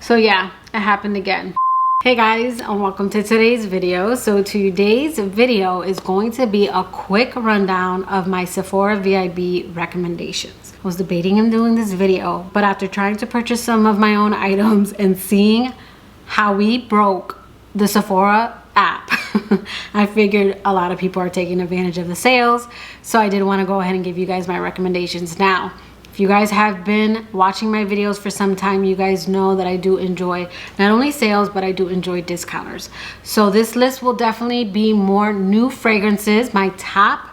So yeah, it happened again. Hey guys, and welcome to today's video. So today's video is going to be a quick rundown of my Sephora VIB recommendations. I was debating on doing this video, but after trying to purchase some of my own items and seeing how we broke the Sephora app, I figured a lot of people are taking advantage of the sales. So I did want to go ahead and give you guys my recommendations now. If you guys have been watching my videos for some time, you guys know that I do enjoy not only sales, but I do enjoy discounters. So this list will definitely be more new fragrances. My top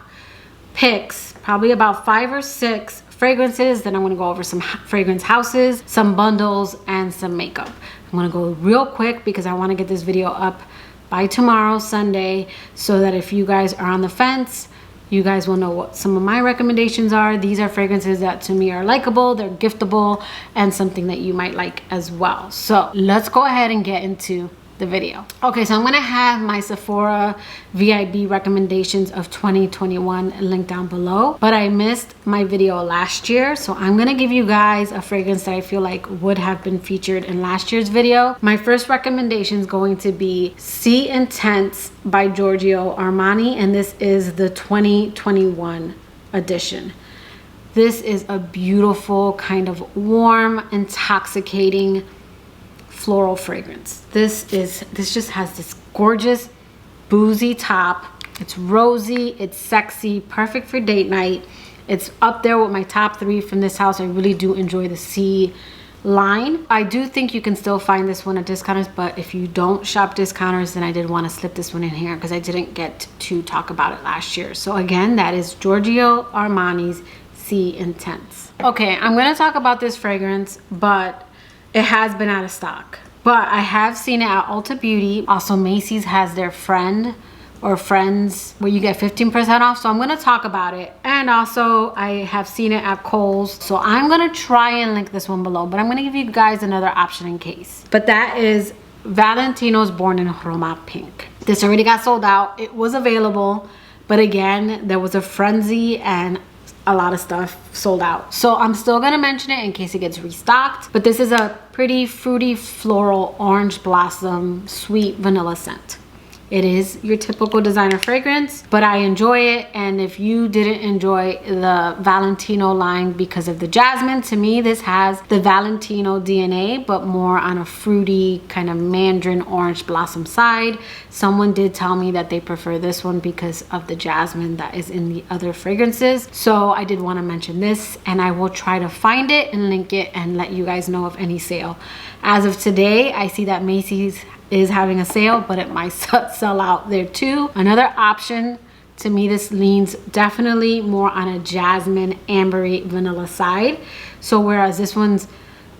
picks, probably about 5 or 6 fragrances. Then I'm gonna go over some fragrance houses, some bundles, and some makeup. I'm gonna go real quick because I wanna get this video up by tomorrow, Sunday, so that if you guys are on the fence, you guys will know what some of my recommendations are. These are fragrances that to me are likable, they're giftable, and something that you might like as well. So let's go ahead and get into the video. Okay, so I'm gonna have my Sephora VIB recommendations of 2021 linked down below, but I missed my video last year, so I'm gonna give you guys a fragrance that I feel like would have been featured in last year's video. My first recommendation is going to be Sea Intense by Giorgio Armani, and this is the 2021 edition. This is a beautiful, kind of warm, intoxicating floral fragrance. This just has this gorgeous boozy top. It's rosy, it's sexy, perfect for date night. It's up there with my top 3 from this house. I really do enjoy the Sea line. I do think you can still find this one at discounters, but if you don't shop discounters, then I did want to slip this one in here because I didn't get to talk about it last year. So again, that is Giorgio Armani's Sea Intense. Okay, I'm gonna talk about this fragrance, but it has been out of stock, but I have seen it at Ulta Beauty. Also, Macy's has their friend or friends where you get 15% off. So I'm gonna talk about it. And also I have seen it at Kohl's. So I'm gonna try and link this one below, but I'm gonna give you guys another option in case. But that is Valentino's Born in Roma Pink. This already got sold out. It was available, but again, there was a frenzy and a lot of stuff sold out. So I'm still gonna mention it in case it gets restocked, but this is a pretty fruity floral orange blossom sweet vanilla scent. It is your typical designer fragrance, but I enjoy it. And if you didn't enjoy the Valentino line because of the jasmine, to me this has the Valentino DNA, but more on a fruity kind of mandarin orange blossom side. Someone did tell me that they prefer this one because of the jasmine that is in the other fragrances. So I did want to mention this, and I will try to find it and link it and let you guys know of any sale. As of today, I see that Macy's is having a sale, but it might sell out there too. Another option, to me this leans definitely more on a jasmine ambery vanilla side. So whereas this one's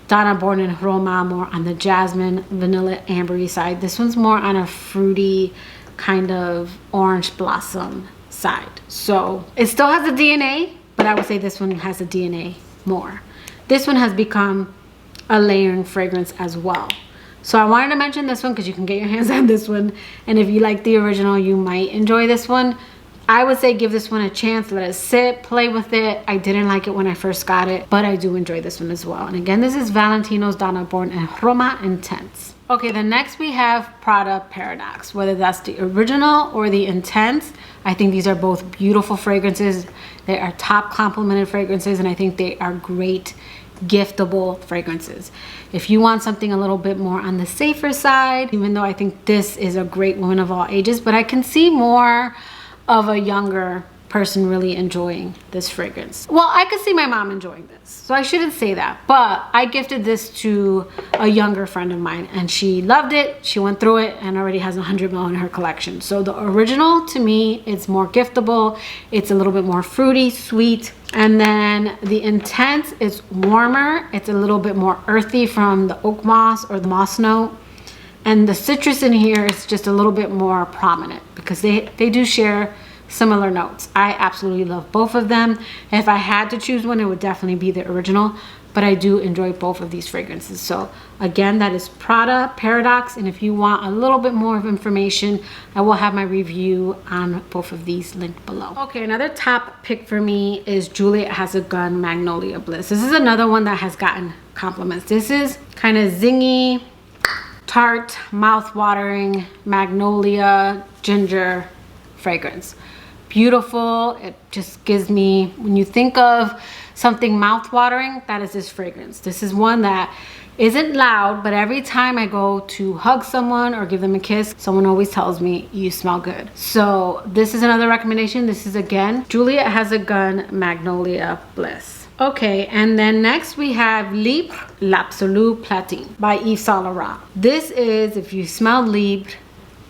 Donna Born in Roma more on the jasmine vanilla ambery side, this one's more on a fruity kind of orange blossom side. So it still has a DNA, but I would say this one has a DNA more. This one has become a layering fragrance as well. So I wanted to mention this one because you can get your hands on this one, and if you like the original, you might enjoy this one. I would say give this one a chance, let it sit, play with it. I didn't like it when I first got it, but I do enjoy this one as well. And again, this is Valentino's Donna Born in Roma Intense. Okay, then next we have Prada Paradox, whether that's the original or the Intense. I think these are both beautiful fragrances. They are top complimented fragrances, and I think they are great giftable fragrances. If you want something a little bit more on the safer side, even though I think this is a great woman of all ages, but I can see more of a younger person really enjoying this fragrance. Well, I could see my mom enjoying this, so I shouldn't say that, but I gifted this to a younger friend of mine and she loved it. She went through it and already has 100 ml in her collection. So the original, to me, it's more giftable. It's a little bit more fruity, sweet. And then the Intense is warmer. It's a little bit more earthy from the oak moss or the moss note. And the citrus in here is just a little bit more prominent because they do share similar notes. I absolutely love both of them. If I had to choose one, it would definitely be the original, but I do enjoy both of these fragrances. So again, that is Prada Paradox, and if you want a little bit more of information, I will have my review on both of these linked below. Okay, another top pick for me is Juliet Has a Gun Magnolia Bliss. This is another one that has gotten compliments. This is kind of zingy, tart, mouth-watering magnolia ginger fragrance. Beautiful. It just gives me, when you think of something mouth-watering, that is this fragrance. This is one that isn't loud, but every time I go to hug someone or give them a kiss, someone always tells me, you smell good. So this is another recommendation. This is again Juliet Has a Gun Magnolia Bliss. Okay, and then next we have Libre L'Absolu Platine by Yves Saint Laurent. This is, if you smell Libre,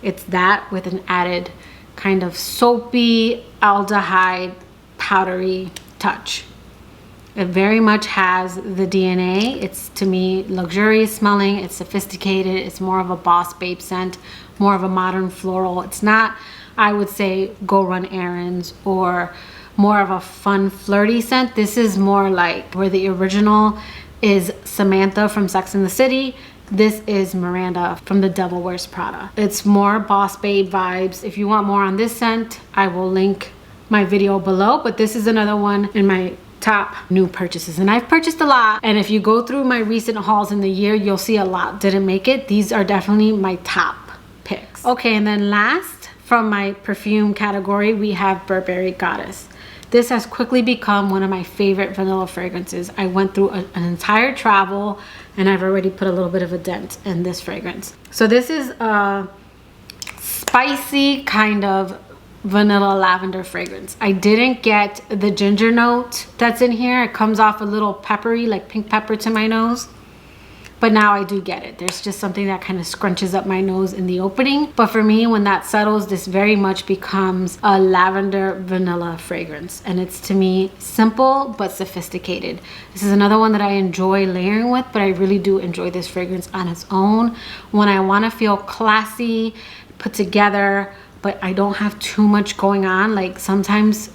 it's that with an added kind of soapy, aldehyde, powdery touch. It very much has the DNA. It's, to me, luxurious smelling. It's sophisticated. It's more of a boss babe scent, more of a modern floral. It's not, I would say, go run errands or more of a fun, flirty scent. This is more like where the original is Samantha from Sex and the City. This is Miranda from The Devil Wears Prada. It's more boss babe vibes. If you want more on this scent, I will link my video below, but this is another one in my top new purchases, and I've purchased a lot, and if you go through my recent hauls in the year, you'll see a lot didn't make it. These are definitely my top picks. Okay, and then last from my perfume category, we have Burberry Goddess. This has quickly become one of my favorite vanilla fragrances. I went through an entire travel, and I've already put a little bit of a dent in this fragrance. So this is a spicy kind of vanilla lavender fragrance. I didn't get the ginger note that's in here. It comes off a little peppery, like pink pepper to my nose, but now I do get it. There's just something that kind of scrunches up my nose in the opening, but for me, when that settles, this very much becomes a lavender vanilla fragrance, and it's, to me, simple but sophisticated. This is another one that I enjoy layering with, but I really do enjoy this fragrance on its own when I want to feel classy, put together, but I don't have too much going on. Like sometimes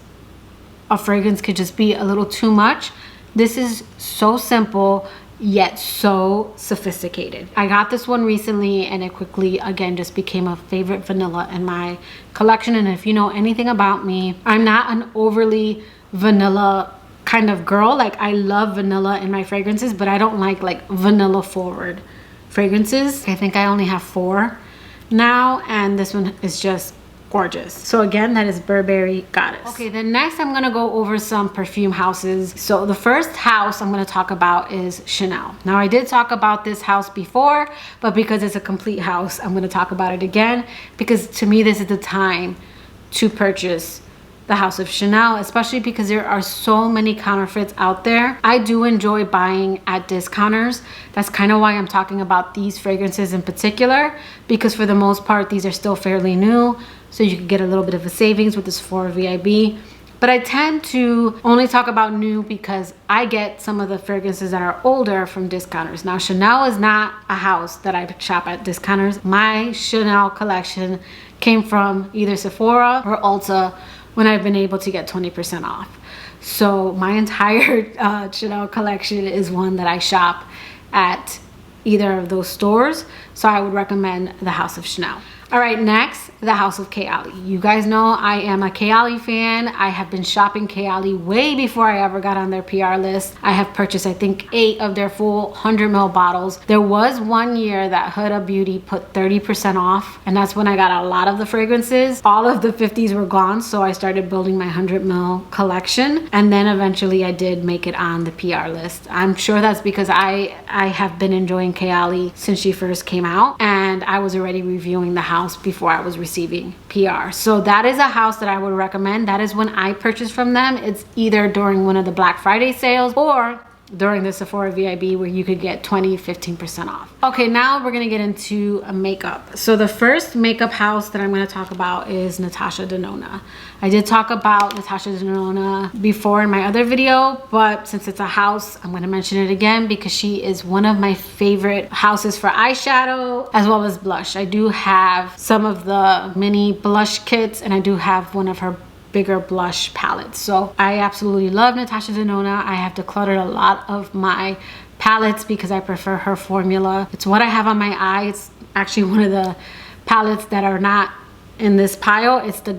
a fragrance could just be a little too much. This is so simple yet so sophisticated. I got this one recently, and it quickly again just became a favorite vanilla in my collection. And if you know anything about me, I'm not an overly vanilla kind of girl. Like, I love vanilla in my fragrances, but I don't like vanilla forward fragrances. I think I only have 4 now, and this one is just gorgeous. So again, that is Burberry Goddess. Okay, then next I'm gonna go over some perfume houses. So the first house I'm gonna talk about is Chanel. Now, I did talk about this house before, but because it's a complete house, I'm gonna talk about it again, because to me this is the time to purchase the house of Chanel, especially because there are so many counterfeits out there. I do enjoy buying at discounters. That's kind of why I'm talking about these fragrances in particular, because for the most part, these are still fairly new, so you can get a little bit of a savings with the Sephora VIB. But I tend to only talk about new because I get some of the fragrances that are older from discounters. Now, Chanel is not a house that I shop at discounters. My Chanel collection came from either Sephora or Ulta when I've been able to get 20% off. So my entire Chanel collection is one that I shop at either of those stores. So I would recommend the House of Chanel. All right, next, the House of Kayali. You guys know I am a Kayali fan. I have been shopping Kayali way before I ever got on their PR list. I have purchased, I think, 8 of their full 100 ml bottles. There was one year that Huda Beauty put 30% off, and that's when I got a lot of the fragrances. All of the 50s were gone, so I started building my 100 ml collection, and then eventually I did make it on the PR list. I'm sure that's because I have been enjoying Kayali since she first came out, and I was already reviewing the house before I was receiving PR. So that is a house that I would recommend. That is when I purchased from them. It's either during one of the Black Friday sales or during the Sephora VIB where you could get 15% off. Okay, now we're gonna get into makeup. So the first makeup house that I'm gonna talk about is Natasha Denona. I did talk about Natasha Denona before in my other video, but since it's a house, I'm gonna mention it again because she is one of my favorite houses for eyeshadow as well as blush. I do have some of the mini blush kits, and I do have one of her bigger blush palettes. So I absolutely love Natasha Denona. I have decluttered a lot of my palettes because I prefer her formula. It's what I have on my eye. It's actually one of the palettes that are not in this pile. It's the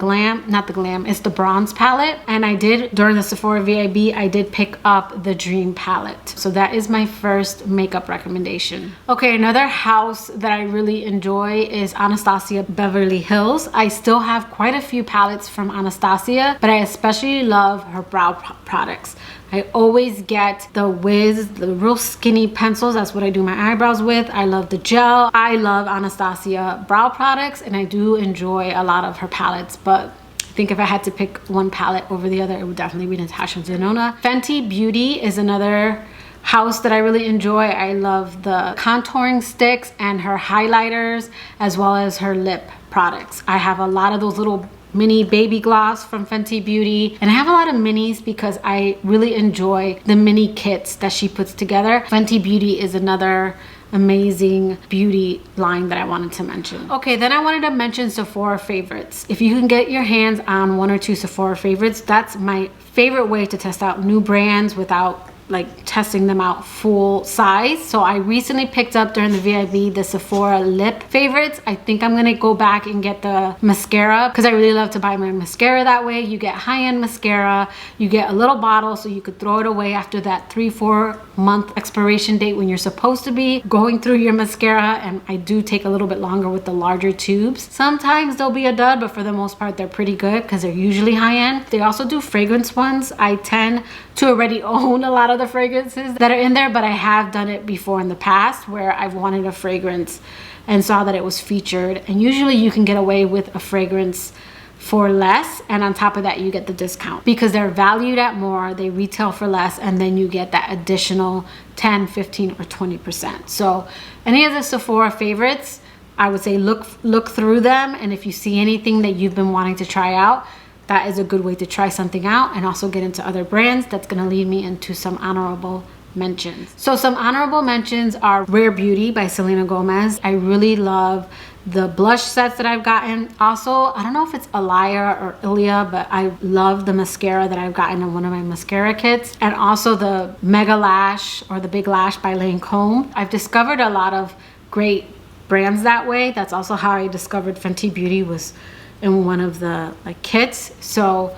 it's the bronze palette. And I did, during the Sephora VIB, I did pick up the Dream palette. So that is my first makeup recommendation. Okay, another house that I really enjoy is Anastasia Beverly Hills. I still have quite a few palettes from Anastasia, but I especially love her brow products. I always get the Wiz, the real skinny pencils. That's what I do my eyebrows with. I love the gel. I love Anastasia brow products, and I do enjoy a lot of her palettes, but I think if I had to pick one palette over the other, it would definitely be Natasha Denona. Fenty Beauty is another house that I really enjoy. I love the contouring sticks and her highlighters, as well as her lip products. I have a lot of those little mini baby gloss from Fenty Beauty, and I have a lot of minis because I really enjoy the mini kits that she puts together. Fenty Beauty is another amazing beauty line that I wanted to mention. Okay, then I wanted to mention Sephora Favorites. If you can get your hands on 1 or 2 Sephora Favorites, that's my favorite way to test out new brands without like testing them out full size. So I recently picked up during the VIB the Sephora lip favorites. I think I'm gonna go back and get the mascara because I really love to buy my mascara that way. You get high-end mascara, you get a little bottle so you could throw it away after that 3-4 month expiration date when you're supposed to be going through your mascara. And I do take a little bit longer with the larger tubes. Sometimes they'll be a dud, but for the most part they're pretty good because they're usually high-end. They also do fragrance ones. I tend to already own a lot of the fragrances that are in there, but I have done it before in the past where I've wanted a fragrance and saw that it was featured, and usually you can get away with a fragrance for less, and on top of that you get the discount because they're valued at more, they retail for less, and then you get that additional 10, 15 or 20%. So any of the Sephora favorites, I would say look through them, and if you see anything that you've been wanting to try out, that is a good way to try something out and also get into other brands. That's gonna lead me into some honorable mentions. So some honorable mentions are Rare Beauty by Selena Gomez. I really love the blush sets that I've gotten. Also, I don't know if it's Alaya or Ilia, but I love the mascara that I've gotten in one of my mascara kits. And also the Mega Lash or the Big Lash by Lancome. I've discovered a lot of great brands that way. That's also how I discovered Fenty Beauty, was in one of the like kits. So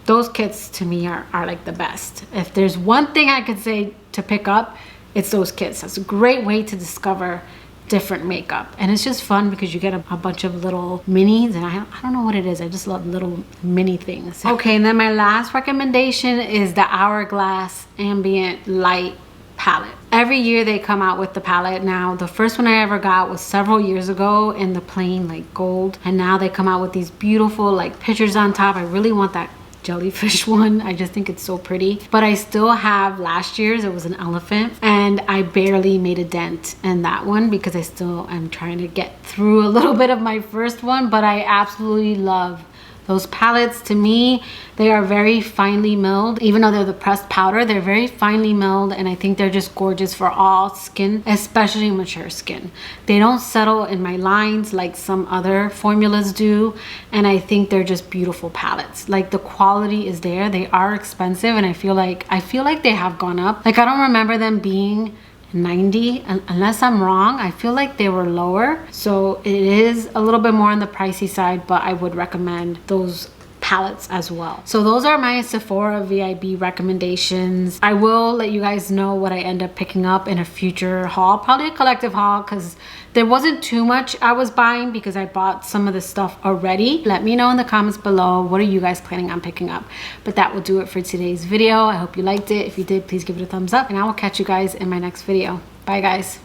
those kits to me are like the best. If there's one thing I could say to pick up, it's those kits. That's a great way to discover different makeup, and it's just fun because you get a bunch of little minis, and I don't know what it is, I just love little mini things. Okay, and then my last recommendation is the Hourglass Ambient Light palette. Every year they come out with the palette. Now the first one I ever got was several years ago in the plain like gold, and now they come out with these beautiful like pictures on top. I really want that jellyfish one. I just think it's so pretty, but I still have last year's. It was an elephant, and I barely made a dent in that one because I still am trying to get through a little bit of my first one. But I absolutely love those palettes. To me, they are very finely milled. Even though they're the pressed powder, they're very finely milled, and I think they're just gorgeous for all skin, especially mature skin. They don't settle in my lines like some other formulas do, and I think they're just beautiful palettes. Like the quality is there. They are expensive, and I feel like they have gone up. Like I don't remember them being $90 unless I'm wrong. I feel like they were lower, so it is a little bit more on the pricey side, but I would recommend those palettes as well. So those are my Sephora VIB recommendations. I will let you guys know what I end up picking up in a future haul, probably a collective haul, because there wasn't too much I was buying because I bought some of the stuff already. Let me know in the comments below, what are you guys planning on picking up? But that will do it for today's video. I hope you liked it. If you did, please give it a thumbs up, and I will catch you guys in my next video. Bye guys.